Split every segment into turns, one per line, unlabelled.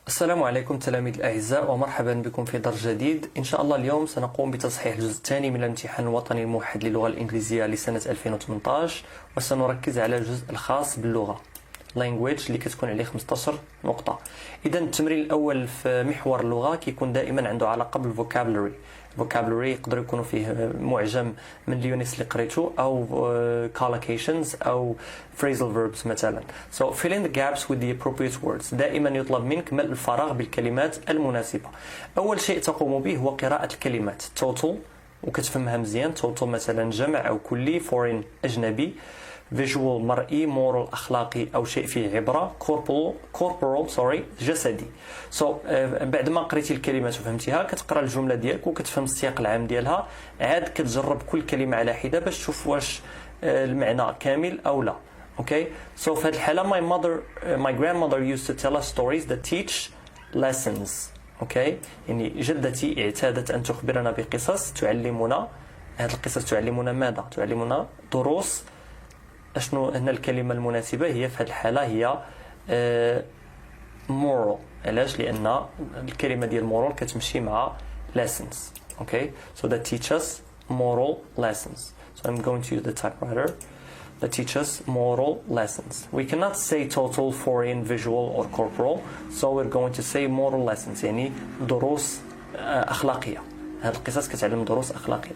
السلام عليكم تلاميذ الأعزاء ومرحبا بكم في درس جديد. إن شاء الله اليوم سنقوم بتصحيح الجزء الثاني من الامتحان الوطني الموحد للغة الإنجليزية لسنة 2018 وسنركز على الجزء الخاص باللغة language اللي كتكون عليه 15 نقطة. إذا التمرين الأول في محور اللغة كيكون دائما عنده علاقة بالفوكابلري. vocabulary يقدر يكونوا فيه معجم من اليونس اللي قريته أو collocations أو phrasal verbs مثلا. So fill in the gaps with the appropriate words. دائما يطلب منك ملء الفراغ بالكلمات المناسبة. أول شيء تقوم به هو قراءة الكلمات total وكتفهمها مزيان. total مثلا جمع أو كلي، foreign أجنبي، visual مرئي، moral أخلاقي أو شيء فيه عبرة، corporal جسدي. بعد ما قريتي الكلمات وفهمتيها كتقرا الجملة ديالك وكتفهم السياق العام ديالها، عاد كتجرب كل كلمة على حدة باش تشوف واش المعنى كامل أو لا. Okay? So في هذه الحالة my grandmother used to tell us stories that teach lessons. Okay? يعني جدتي اعتادت أن تخبرنا بقصص تعلمنا. هذه القصص تعلمنا ماذا؟ تعلمنا دروس. أشنو هنا الكلمة المناسبة؟ هي في هذه الحالة هي moral. علاش؟ لأن الكلمة ديال moral كتمشي مع lessons. Okay? So that teach us moral lessons. So I'm going to use the typewriter. That teach us moral lessons. We cannot say total, foreign, visual or corporal. So we're going to say moral lessons. يعني دروس أخلاقية. هذه القصص كتعلم دروس أخلاقية.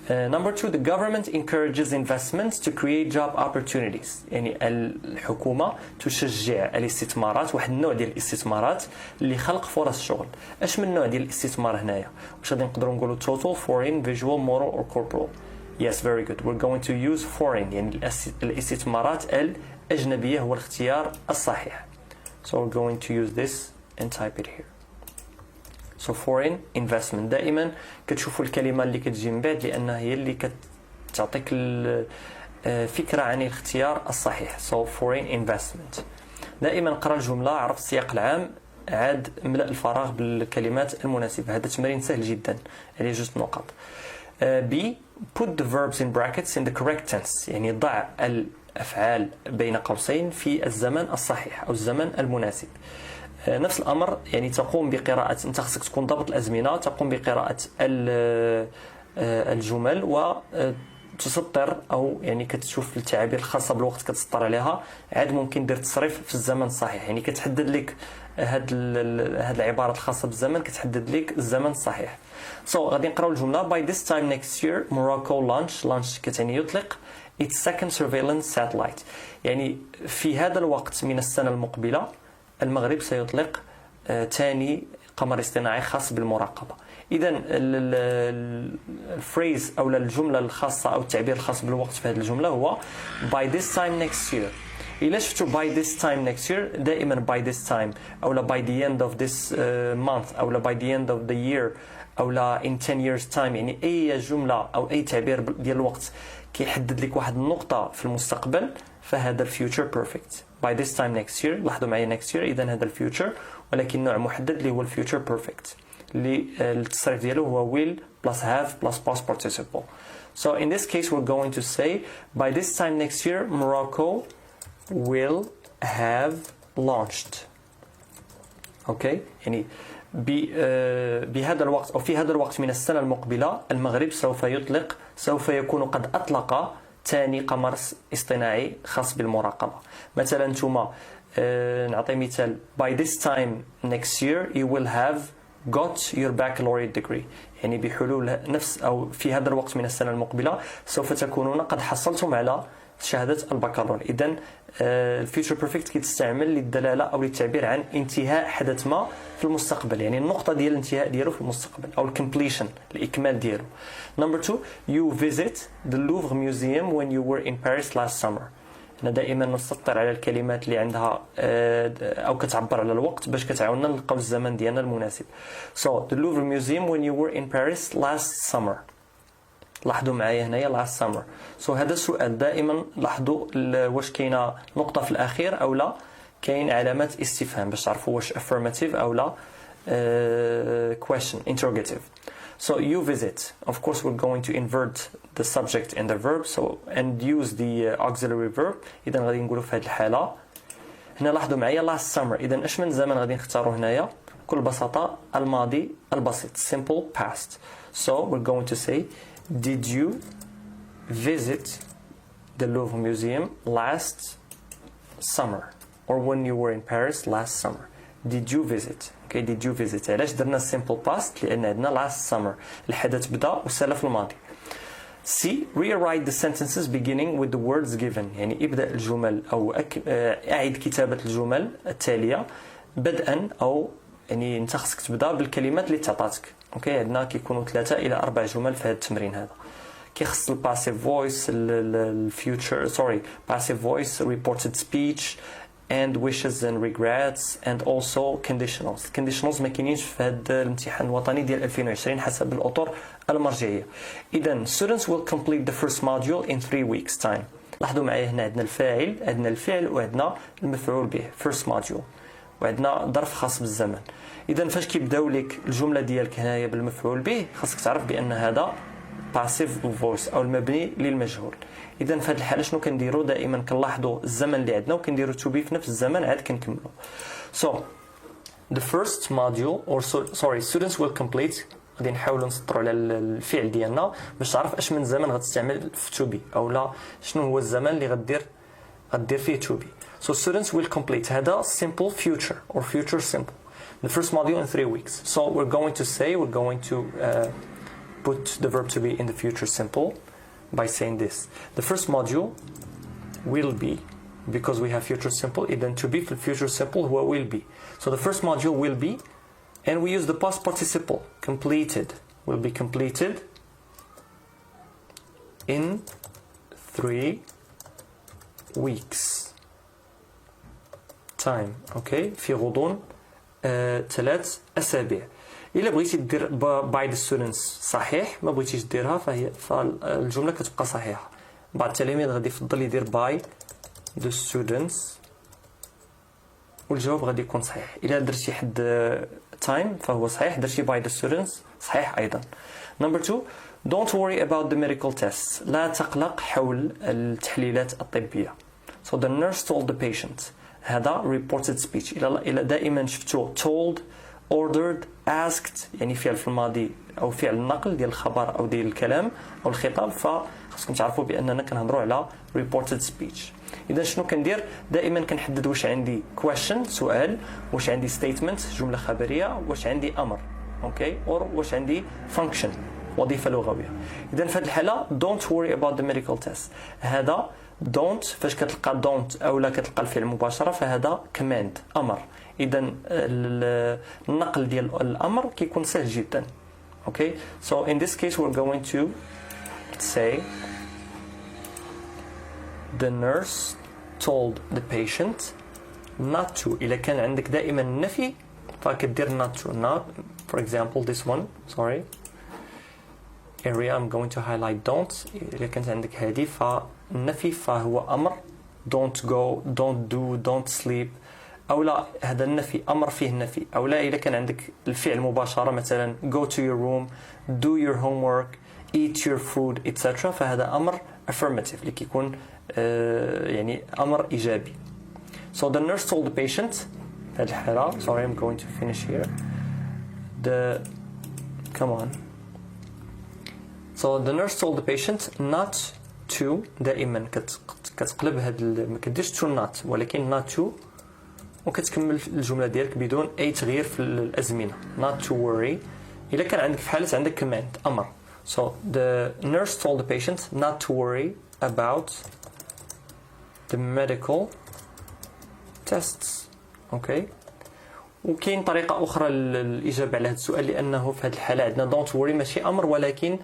Number 2, the government encourages investments to create job opportunities. يعني الحكومة تشجع الاستثمارات، واحد النوع ديال الاستثمارات اللي خلق فرص شغل. اش من نوع ديال الاستثمار هنايا؟ واش غادي نقدروا نقولوا total, foreign, visual, moral or corporal? Yes, very good. We're going to use foreign. يعني الاستثمارات الأجنبية هو الاختيار الصحيح. So we're going to use this and type it here. So foreign investment. دائما كتشوفوا الكلمة اللي كتجي من بعد لأنها هي اللي كتعطيك فكرة عن الاختيار الصحيح. So foreign investment. دائما قرأ الجملة، عرف السياق العام، عاد ملأ الفراغ بالكلمات المناسبة. هذا تمرين سهل جدا عليه 2 نقاط. B. Put the verbs in brackets in the correct tense. يعني ضع الأفعال بين قوسين في الزمن الصحيح أو الزمن المناسب. نفس الأمر، يعني تقوم بقراءة، أنت خصك تكون ضابط الأزمنة، تقوم بقراءة الجمل وتسطر أو يعني كتشوف التعابير الخاصة بالوقت كتسطر عليها. عاد ممكن دير تصريف في الزمن الصحيح، يعني كتحدد لك هاد العبارات الخاصة بالزمن، كتحدد لك الزمن الصحيح. غادي نقراو الجملة. By this time next year Moroco launch كتعني يطلق its second surveillance satellite. يعني في هذا الوقت من السنة المقبلة المغرب سيطلق ثاني قمر اصطناعي خاص بالمراقبة. إذا الفريز أو الجملة الخاصة أو التعبير الخاص بالوقت في هذه الجملة هو by this time next year. إلا شفتوا by this time next year دائما by this time أو لا by the end of this month أو لا by the end of the year أو لا in 10 years time. يعني أي جملة أو أي تعبير ديال الوقت كيحدد لك واحد النقطة في المستقبل فهذا future perfect. by this time next year. لاحظوا معي next year، إذا هذا future ولكن نوع محدد اللي هو future perfect اللي التصريف ديالو هو will plus have plus past participle. So in this case we're going to say by this time next year Morocco will have launched. Okay? يعني بهذا الوقت أو في هذا الوقت من السنة المقبلة المغرب سوف يكون قد أطلق ثاني قمر اصطناعي خاص بالمراقبة. مثلا نتوما نعطي مثال by this time next year you will have got your baccalaureate degree. يعني بحلول نفس أو في هذا الوقت من السنة المقبلة سوف تكونون قد حصلتم على شهادة البكالوريا. إذن الفيوتشر بيرفكت كتستعمل للدلالة أو للتعبير عن انتهاء حدث ما في المستقبل، يعني النقطة ديال الانتهاء ديالو في المستقبل أو الكمبليشن، الإكمال ديالو. Number 2, you visit the Louvre Museum when you were in Paris last summer. هنا دائما نسطر على الكلمات اللي عندها أو كتعبر على الوقت باش كتعاوننا نلقاو الزمن ديالنا المناسب. So the Louvre Museum when you were in Paris last summer. لاحظوا معايا هنايا last summer. So هذا السؤال دائما لاحظوا واش كاينه نقطة في الأخير أو لا، كاين علامة استفهام باش تعرفوا واش affirmative أو لا question interrogative. So you visit. Of course we're going to invert the subject and the verb and use the auxiliary verb. إذا غادي نقولوا في هذه الحالة هنا لاحظوا معايا last summer. إذا اش من زمن غادي نختاروا هنايا؟ بكل بساطة الماضي البسيط simple past. So we're going to say did you visit the Louvre Museum last summer or when you were in Paris last summer? Did you visit? Okay, did you visit? علاش درنا simple past؟ لأن عندنا last summer الحدث بدأ وسال في الماضي. C. Rewrite the sentences beginning with the words given. يعني ابدأ الجمل أو أعد كتابة الجمل التالية بدءا أو يعني أنت خصك تبدأ بالكلمات اللي تعطاتك. أوكي عندنا كيكونوا 3 إلى 4 جمل في هذا التمرين هذا. كيخص الباسيف فويس الفيوتشر سوري passive voice reported speech and wishes and regrets and also conditionals. conditionals ما كاينينش في هذا الامتحان الوطني ديال 2020 حسب الأطر المرجعية. إذا students will complete the first module in 3 weeks time. لاحظوا معايا هنا عندنا الفاعل عندنا الفعل وعندنا المفعول به first module وعندنا ظرف خاص بالزمن. إذا فاش كيبداو لك الجملة ديالك هنايا بالمفعول به خاصك تعرف بأن هذا passive voice أو المبني للمجهول. إذا في هذه الحالة شنو كنديروا؟ دائما كنلاحظوا الزمن اللي عندنا وكنديروا to be في نفس الزمن عاد كنكملوا. So the first module or sorry students will complete. غادي نحاولوا نسطروا على الفعل ديالنا باش تعرف اش من زمن غتستعمل في to be أو لا شنو هو الزمن اللي غدير فيه to be. So students will complete هذا simple future or future simple. The first module in 3 weeks. So we're going to put the verb to be in the future simple by saying this. The first module will be, because we have future simple, then to be for future simple هو will be. So the first module will be, and we use the past participle, completed, will be completed in 3 weeks time. Okay, في غضون 3 أسابيع. إلا بغيتي دير by the students صحيح ما بغيتيش ديرها فالجملة كتبقى صحيحة. بعض التلاميذ غادي يفضل يدير by the students والجواب غادي يكون صحيح. إلا درتي حد time فهو صحيح، درتي by the students صحيح أيضا. Number 2 don't worry about the medical tests. لا تقلق حول التحليلات الطبية. So the nurse told the patient. هذا reported speech. إلا دائما شفتو told ordered asked يعني فعل في الماضي أو فعل النقل ديال الخبر أو ديال الكلام أو الخطاب فخصكم تعرفوا بأننا كنهضروا على reported speech. إذا شنو كندير؟ دائما كنحدد واش عندي question سؤال، واش عندي statement جملة خبرية، واش عندي أمر أوكي or واش عندي function وظيفة لغوية. إذا في هذه الحالة don't worry about the medical test. هذا don't فاش كتلقى don't أو لا كتلقى الفعل مباشرة فهذا command أمر. إذا النقل ديال الأمر كيكون سهل جدا. Okay, so in this case we're going to say the nurse told the patient not to. إذا كان عندك دائما النفي فكدير not to. Not, for example this one, sorry, area I'm going to highlight don't. إذا كانت عندك هذه فالنفي فهو أمر don't go, don't do, don't sleep. أو لا هذا النفي أمر فيه نفي. أو لا إذا كان عندك الفعل مباشرة مثلا go to your room, do your homework, eat your food, etc. فهذا أمر affirmative اللي كيكون يعني أمر إيجابي. So the nurse told the patient في هذه الحالة sorry I'm going to finish here. Come on. So the nurse told the patient not to. دائما كتقلب هذا ما كديرش to not ولكن not to وكتكمل الجملة ديالك بدون أي تغيير في الأزمنة. Not to worry. إذا كان عندك في حالة عندك command أمر. So the nurse told the patient not to worry about the medical tests. Okay. وكاين طريقة أخرى للإجابة على هذا السؤال لأنه في هذه الحالة عندنا don't worry ماشي أمر ولكن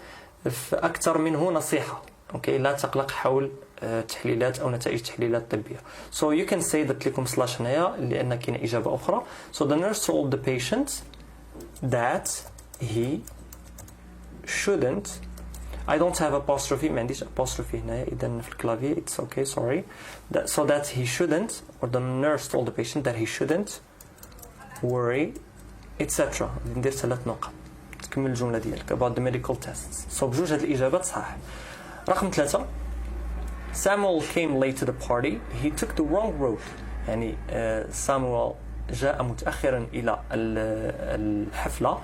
في أكثر منه نصيحة. Okay. لا تقلق حول تحليلات أو نتائج تحليلات طبية. So you can say that لكم slash هنايا لأن كاين إجابة أخرى. So the nurse told the patient that he shouldn't. I don't have apostrophe ما عنديش apostrophe هنايا إذا في الكلافي it's okay sorry. So that he shouldn't or the nurse told the patient that he shouldn't worry etc. ندير 3 نقط تكمل الجملة ديالك about the medical tests. So بجوج هاد الإجابات صح. رقم 3 Samuel came late to the party. He took the wrong road. يعني سامويل جاء متأخرا إلى الحفلة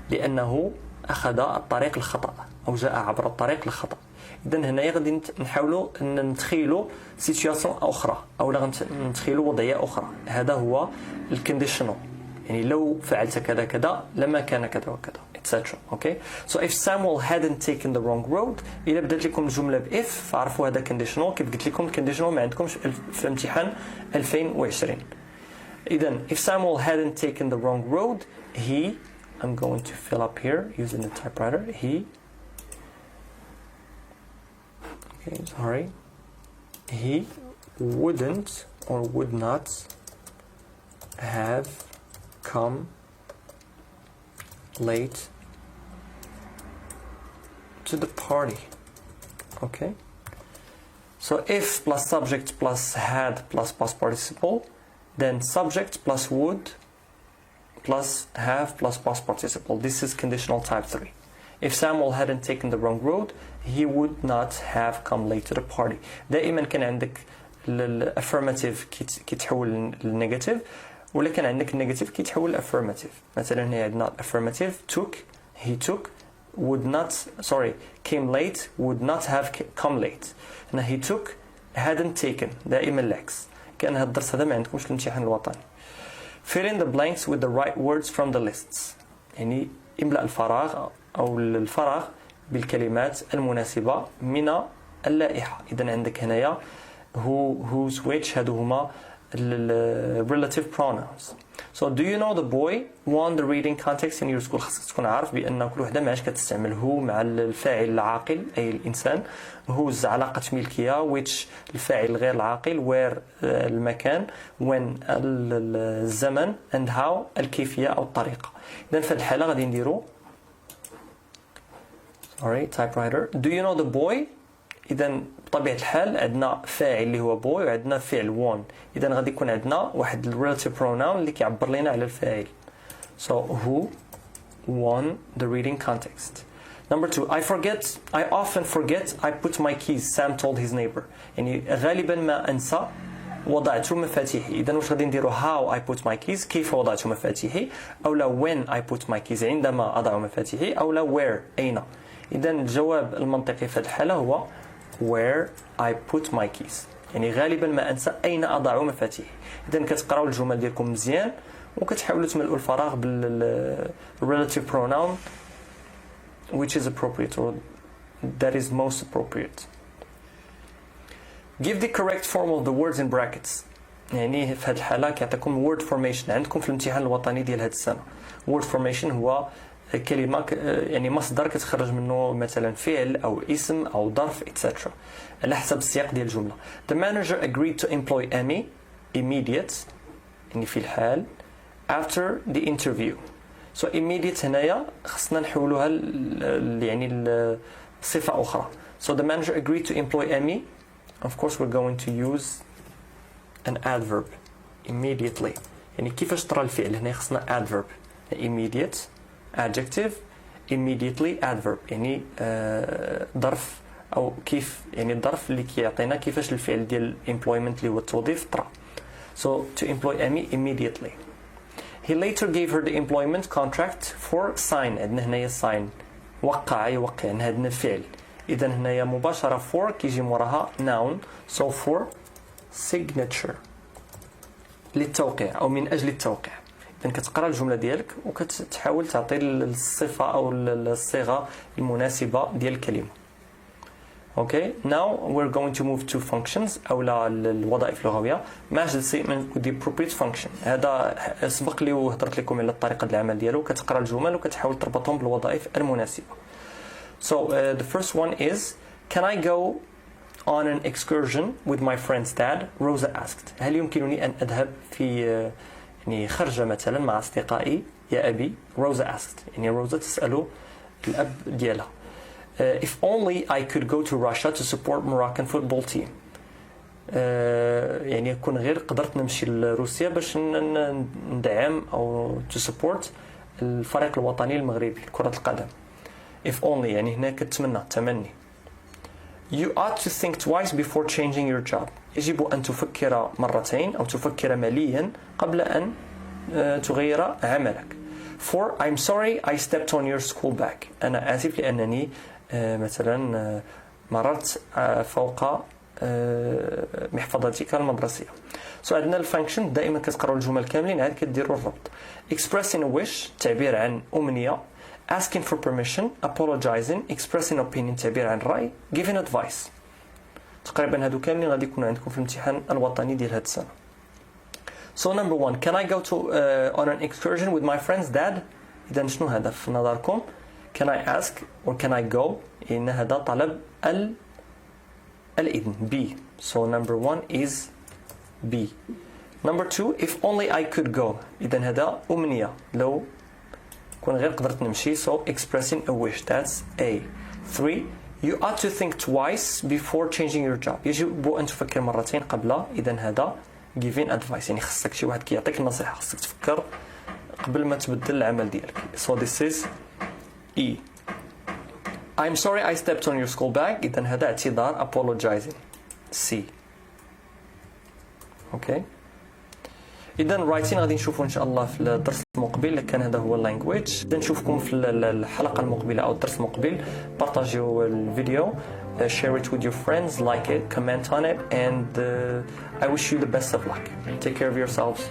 لأنه أخذ الطريق الخطأ أو جاء عبر الطريق الخطأ. إذا هنا غادي نحاولوا أن نتخيلوا سيتوياسيون أخرى أو نتخيلوا وضعية أخرى. هذا هو الكونديشنال، يعني لو فعلت كذا كذا لما كان كذا وكذا etc. Okay. So if Samuel hadn't taken the wrong road، إلا بدات لكم الجملة ب if فعرفوا هذا conditional. كيف قلت لكم conditional ما عندكمش في امتحان 2020. إذا if Samuel hadn't taken the wrong road I'm going to fill up here using the typewriter. He wouldn't or would not have come late to the party. Okay. So if plus subject plus had plus past participle, then subject plus would plus have plus past participle. This is conditional type 3. If Samuel hadn't taken the wrong road, he would not have come late to the party. دائما كان عندك الافirmative كيتحول للنيجاتيف، ولا كان عندك النيجاتيف كيتحول لافirmative. مثلا هنا عندنا affirmative took، he took، would not came late، would not have come late. هنا he took hadn't taken، دائما العكس. كان هذا الدرس هذا ما عندكمش في الامتحان الوطني. Fill in the blanks with the right words from the lists. يعني املأ الفراغ أو الفراغ بالكلمات المناسبة من اللائحة. إذا عندك هنايا who whose which هادو هما relative pronouns. So do you know the boy won the reading contest in your school؟ خاصك تكون عارف بأن كل وحدة معاش كتستعمل هو مع الفاعل العاقل أي الإنسان، whose علاقة ملكية، which الفاعل غير العاقل، where المكان، when الزمن، and how الكيفية أو الطريقة. إذا في الحالة غادي نديرو typewriter. Do you know the boy؟ إذا بطبيعة الحال عندنا فاعل اللي هو boy وعندنا فعل won. إذا غادي يكون عندنا واحد relative pronoun اللي كيعبر لنا على الفاعل. So who won the reading contest. Number 2, I often forget I put my keys. Sam told his neighbor. يعني غالبا ما أنسى وضعت مفاتيحي. إذا واش غادي نديرو how I put my keys، كيف وضعت مفاتيحي، أو لا when I put my keys، عندما أضع مفاتيحي، أو لا where أين. إذا الجواب المنطقي في الحالة هو where I put my keys، يعني غالبا ما أنسى أين أضع مفاتيحي. إذا كتقراو الجمل ديالكم مزيان وكتحاولوا تملؤوا الفراغ بال relative pronoun which is appropriate or that is most appropriate. Give the correct form of the words in brackets. يعني في هذه الحالة كيعطيكم word formation عندكم في الامتحان الوطني ديال هذه السنة. word formation هو كلمة يعني مصدر كتخرج منه مثلا فعل أو اسم أو ظرف etc. على حسب السياق ديال الجملة. The manager agreed to employ Amy immediate يعني في الحال after the interview. So immediate هنايا خصنا نحولوها يعني صفة أخرى. So the manager agreed to employ Amy. Of course we're going to use an adverb immediately. يعني كيفاش ترى الفعل هنا خصنا adverb immediate adjective immediately adverb يعني ظرف أو كيف يعني الظرف اللي كيعطينا كيفاش الفعل ديال employment اللي هو التوظيف طرا. So to employ Amy immediately. He later gave her the employment contract for sign. عندنا هنايا sign وقع يوقع عندنا فعل. إذا هنايا مباشرة for كيجي موراها noun. So for signature للتوقيع أو من أجل التوقيع. إذا كتقرأ الجملة ديالك وكتحاول تعطي الصفة أو الصيغة المناسبة ديال الكلمة. Okay, now we're going to move to functions أو الوظائف اللغوية. Match the statement with the appropriate function. هذا سبق لي وهضرت لكم على طريقة العمل ديالو. كتقرأ الجمل وكتحاول تربطهم بالوظائف المناسبة. So the first one is, can I go on an excursion with my friend's dad? Rosa asked. هل يمكنني أن أذهب في يعني خرجة مثلا مع أصدقائي يا أبي؟ Rosa asked. يعني روزا تسأله الأب ديالها. If only I could go to Russia to support Moroccan football team. يعني كون غير قدرت نمشي لروسيا باش ندعم أو to support الفريق الوطني المغربي لكرة القدم. If only يعني هنا كتمنى تمني. You ought to think twice before changing your job. يجب أن تفكر مرتين أو تفكر مليا قبل أن تغير عملك. For I'm sorry I stepped on your school bag. أنا آسف لأنني مثلا مررت فوق محفظتك المدرسية. عندنا الفانكشن دائما كتقراو الجمل كاملين عاد كديروا الربط. Expressing a wish تعبير عن أمنية. Asking for permission, apologizing, expressing opinion تعبير عن رأي, giving advice. تقريبا هادو كاملين غادي يكونوا عندكم في الامتحان الوطني ديال هاد السنة. So number one, can I go to on an excursion with my friends, Dad? إذا شنو هذا في نظركم؟ Can I ask or can I go? إن هذا طلب الإذن B. So number one is B. Number two, if only I could go. إذا هذا أمنية لو كون غير قدرت نمشي. So expressing a wish. That's A. 3. You ought to think twice before changing your job. يجب أن تفكر مرتين قبل. إذا هذا giving advice. يعني خصك شي واحد كيعطيك النصيحة خصك تفكر قبل ما تبدل العمل ديالك. So this is E. I'm sorry I stepped on your school bag. إذا هذا اعتذار apologizing. C. Okay. إذا writing غادي نشوفوا إن شاء الله في الدرس المقبل. كان هذا هو language. نشوفكم في الحلقة المقبلة أو الدرس المقبل. بارطاجيو الفيديو, share it with your friends, like it, comment on it, and I wish you the best of luck. Take care of yourselves.